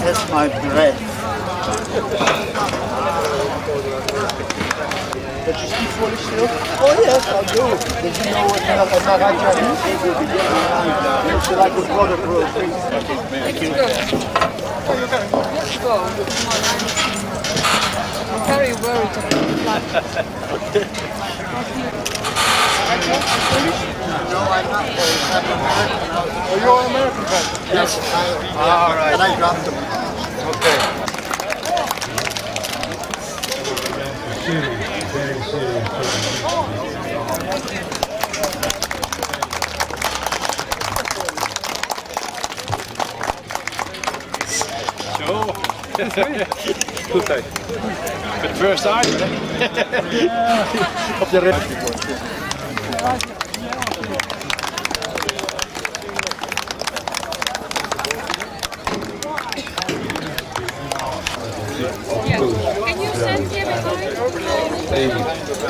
That's my breath. But you speak Polish still? Oh yes, I do. Did you know what Naraja is? It's like a brother for a drink. Thank you. Let's go. I'm very worried about No, I'm not Polish. I'm American. Oh, you're an American fan? Yes. All right. And I dropped them. Okay. Very serious. Zo. Tutaj. Met first time. Op de rem. Can you send him a line?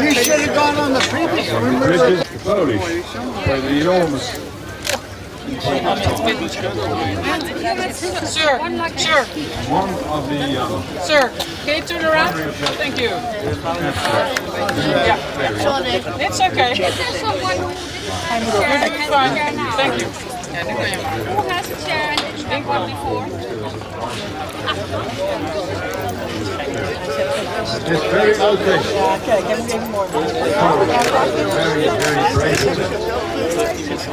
You should have gone on the previous one. Polish, by the enormous. Sir, sir, One of the sir, can you turn around? Thank you. Yeah. It's okay. You're fine. Thank you. Who has a chair and didn't think one before? It's very old fashioned. Very brave.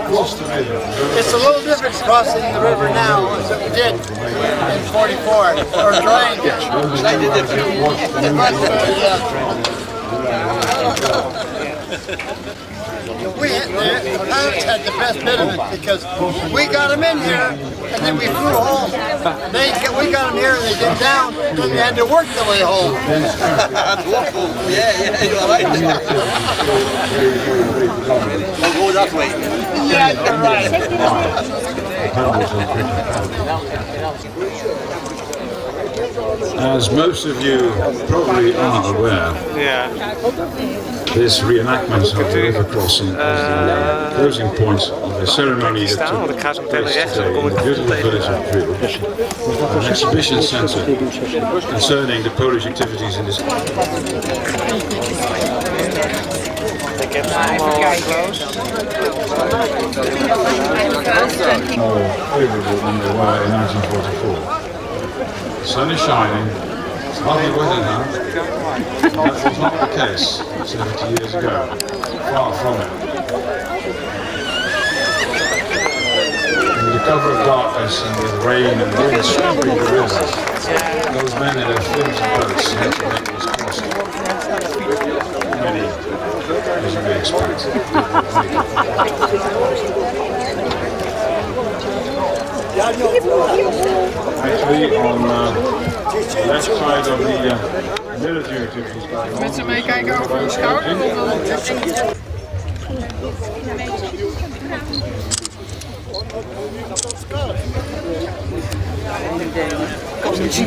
Cross the river. It's a little different crossing the river now as we did in 44, or drainage. Slightly different. We had the best bit of it because we got them in here and then we flew home. We got them here and they get down and they had to work their way home. Yeah, you're right. I'll go that way. Yeah, you're right. As most of you probably are aware, Ja. This reenactment of the river crossing is the closing point of a ceremony that took place today in the beautiful village of Driel, an exhibition centre concerning the Polish activities in this. More favourable than they were in 1944. The sun is shining, it's lovely weather now. That was not the case 70 years ago, far from it. With the cover of darkness and with rain and wind sweeping the rivers, those men in their flimsy boats had to make this crossing. Many, as you may expect, actually, on the left side of the military activities going on. Mensen meekijken over je schouder.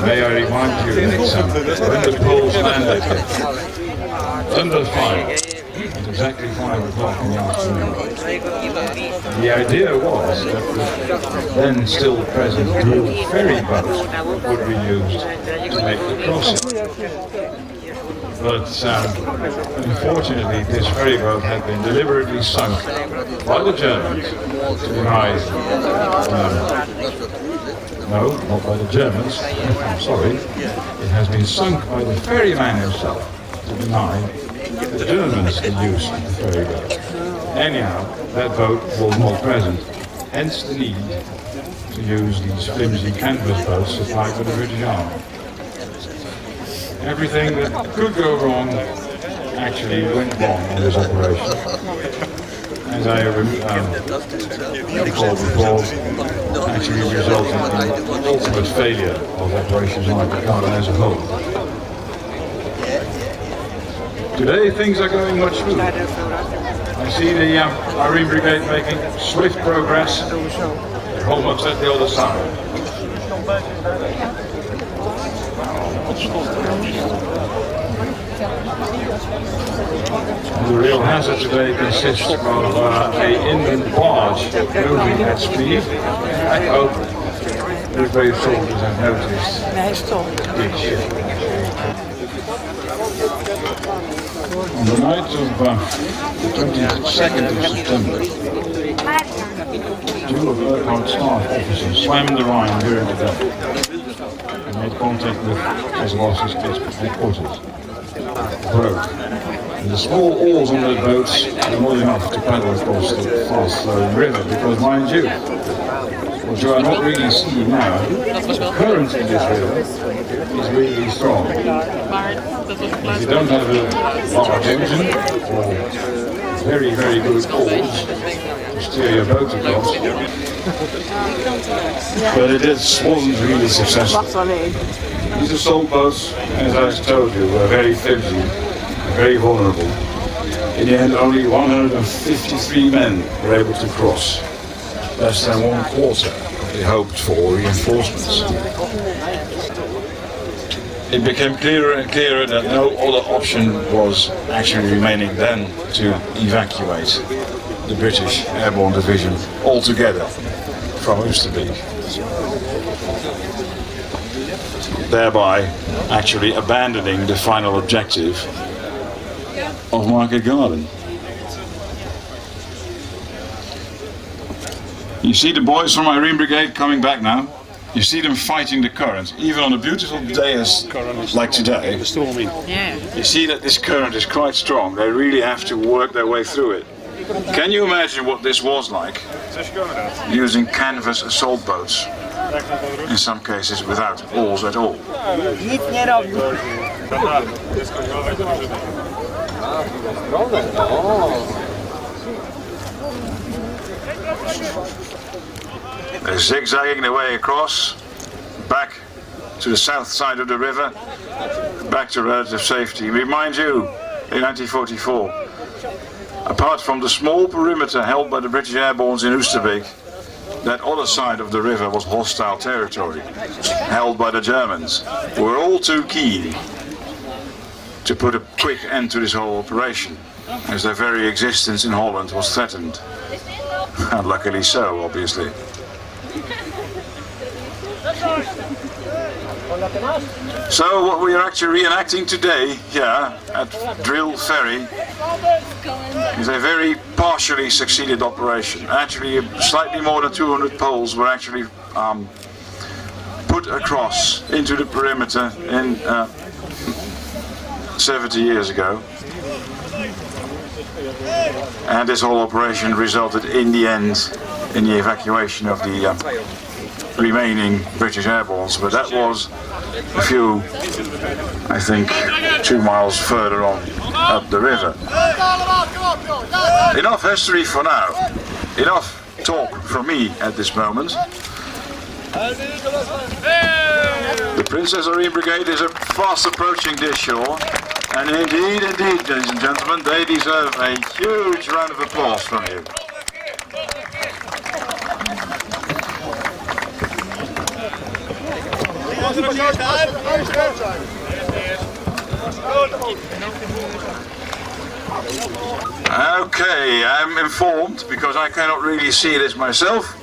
May I remind you that when the Poles landed under fire at exactly 5 o'clock in the afternoon, the idea was that the then still present Driel ferry boat would be used to make the crossing. But unfortunately this ferry boat had been deliberately sunk by the Germans to deny no, not by the Germans, I'm sorry, it has been sunk by the ferryman himself to deny the Germans the use of the ferry boat. Anyhow, that boat was not present, hence the need to use these flimsy canvas boats supplied by the British Army. Everything that could go wrong actually went wrong in this operation. As I recalled before, actually resulted in the ultimate failure of Operation Garden as a whole. Today things are going much smoother. I see the Marine Brigade making swift progress. They're almost at the other side. The real hazard today consists of an inland barge moving at speed. I hope the brave soldiers have noticed big ship. On the night of the 22nd of September, 2 of Urquhart's staff officers swam the Rhine during the day and made contact with Kozlowski's headquarters. Broke. And the small oars on the boats are not enough to paddle across the fast-flowing river because, mind you, what you are not really seeing now, the current in this river is really strong. If you don't have a large engine or very, very good oars to steer your boat across, but it wasn't really successful. These assault boats, as I told you, were very flimsy, very vulnerable. In the end, only 153 men were able to cross, less than 1/4 of the hoped for reinforcements. It became clearer and clearer that no other option was actually remaining than to evacuate the British Airborne Division altogether from Oosterbeek, thereby actually abandoning the final objective of Market Garden. You see the boys from Marine Brigade coming back now. You see them fighting the current, even on a beautiful day like today. You see that this current is quite strong. They really have to work their way through it. Can you imagine what this was like? Using canvas assault boats, in some cases without oars at all. They're zigzagging their way across, back to the south side of the river, back to relative safety. Remind you, in 1944, apart from the small perimeter held by the British Airbornes in Oosterbeek, that other side of the river was hostile territory, held by the Germans, who were all too keen to put a quick end to this whole operation. as their very existence in Holland was threatened. And luckily so, obviously. So what we are actually reenacting today here at Driel Ferry is a very partially succeeded operation. Actually, slightly more than 200 poles were actually put across into the perimeter in 70 years ago. And this whole operation resulted in the end in the evacuation of the remaining British airballs, but that was a few, I think, 2 miles further on up the river. Enough history for now. Enough talk from me at this moment. The Princess Irene Brigade is fast approaching this shore, and indeed, ladies and gentlemen, they deserve a huge round of applause from you. Okay, I'm informed, because I cannot really see this myself,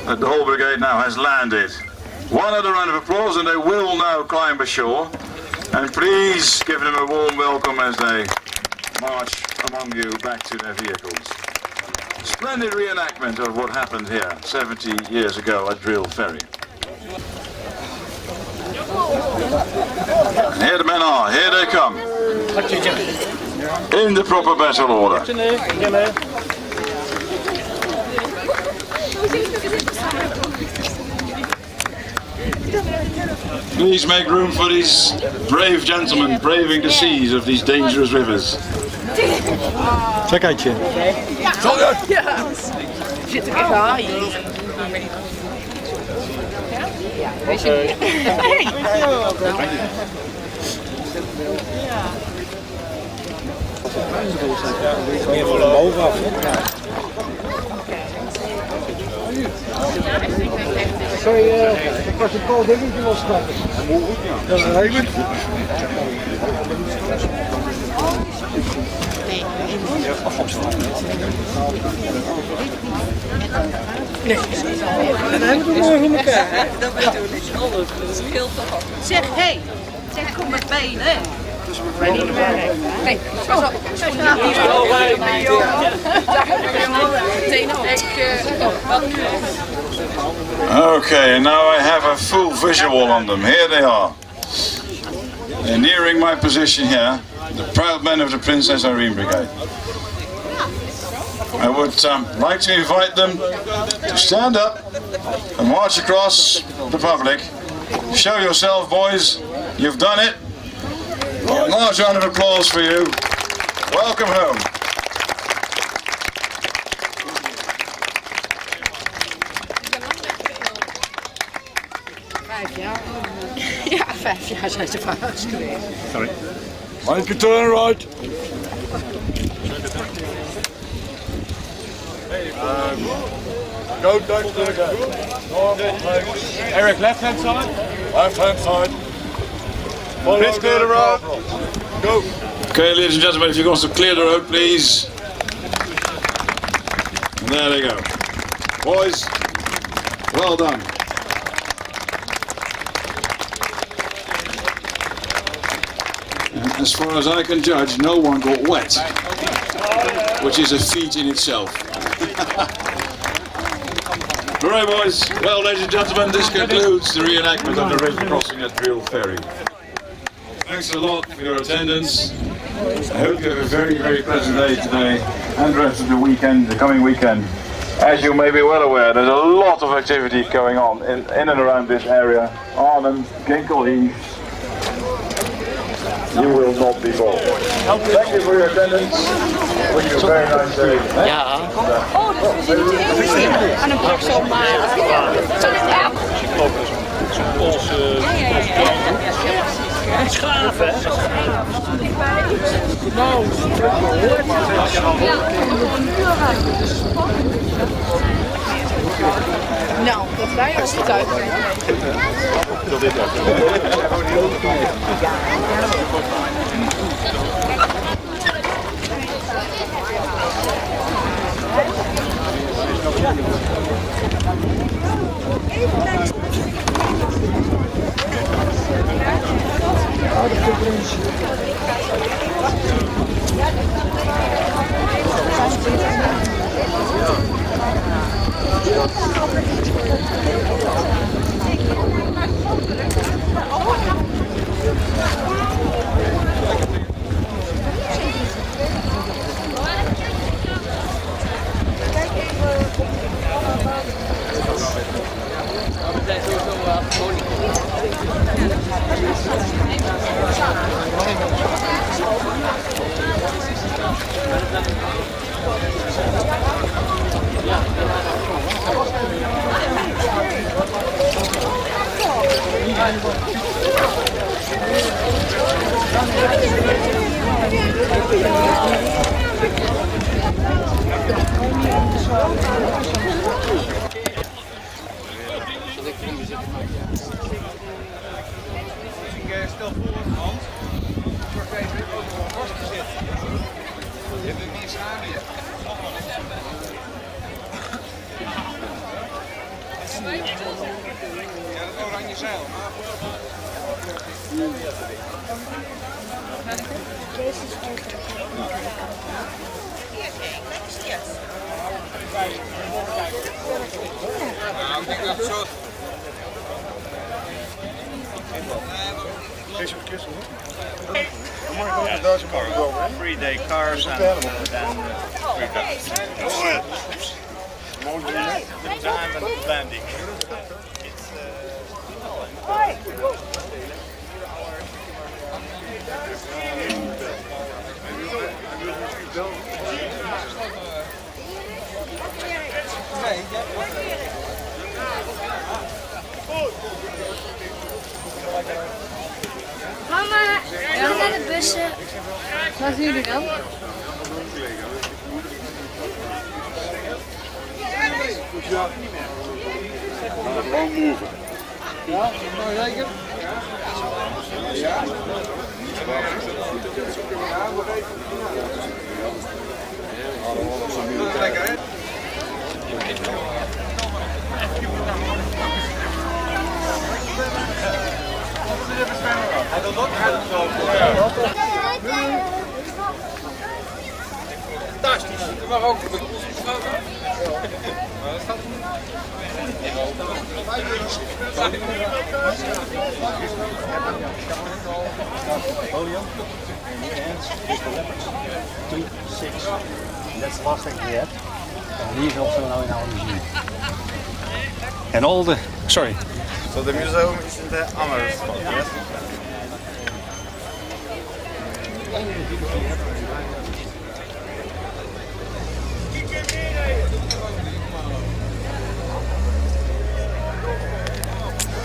that the whole brigade now has landed. One other round of applause and they will now climb ashore. And please give them a warm welcome as they march among you back to their vehicles. Splendid reenactment of what happened here 70 years ago at Driel Ferry. And here the men are, here they come. In the proper battle order. Please make room for these brave gentlemen braving the seas of these dangerous rivers. Czekajcie. Meer voor de boven af. Sorry, ik was een kool dingetje wel starten. Dat is even. Nee, dan hebben we het morgen in elkaar. Dat bedoel ik. Dat scheelt toch ook. Zeg, hé. Zeg, kom met benen. Nee, pas op. Okay, now I have a full visual on them. Here they are. They're nearing my position here, the proud men of the Princess Irene Brigade. I would like to invite them to stand up and march across the public. Show yourself, boys. You've done it. A large round of applause for you. Welcome home. Ja, 5 jaar zijn ze van huis geweest. Sorry. Make a turn right. Go, don't Eric, left hand side? Left hand side. Please clear the road. Go. Okay, ladies and gentlemen, if you want to clear the road, please. And there they go. Boys, well done. And as far as I can judge, no one got wet, which is a feat in itself. Alright, boys. Well, ladies and gentlemen, this concludes the reenactment of the river crossing at Driel Ferry. Thanks a lot for your attendance. I hope you have a very, very pleasant day today and the rest of the weekend, the coming weekend. As you may be well aware, there's a lot of activity going on in and around this area. Arnhem, Ginkel Heath. You will not be bored. Thank you for your attendance. Wish you a very nice day. Ja. Oh, dus we zitten hier aan een pak zo maar. Schaaf, hè? Nou, nou, dat wij als getuigen zijn. Stel voor, Hans, zorg even over een vast te zitten. We hebben meer samen hier. Ja, dat oranje zeil. Nou, ik denk dat het zo... Deze verkeers hoor. 3-day cars and then 3 days. The time and landing. Mama, we naar de bussen. Waar zien jullie dan? Ja, nou zeker. Ja. Lekker hè? Hij doet ook uit zo. Fantastisch. Dat mag ook. That's the last thing we had. And he's also now in our museum. And all the, sorry. So the museum is in the other spot, yes?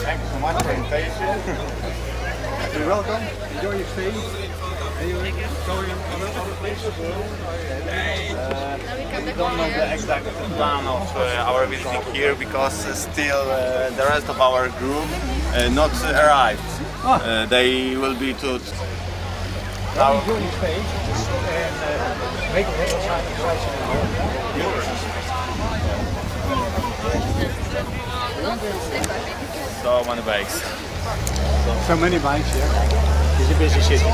Thank you so much for the invitation. You're welcome. Enjoy your stay. We don't know the exact plan of our visiting here because still the rest of our group not arrived. They will be to Enjoy your stay. En weet je wat so many bikes. So many bikes, yeah. It's a busy city.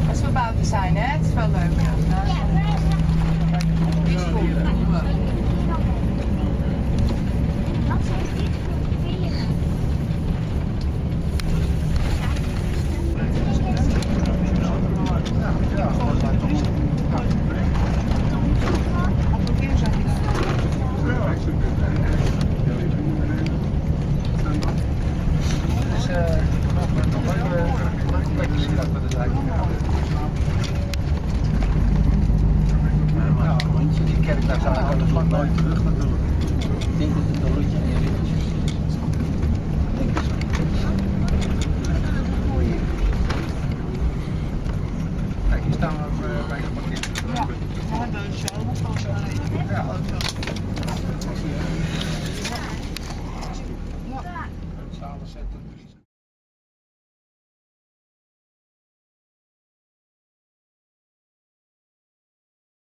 Als we buiten zijn, hè? Het is wel leuk. kerk daar staan. Ik kan er gewoon nooit terug natuurlijk. Ik denk dat het een routje is.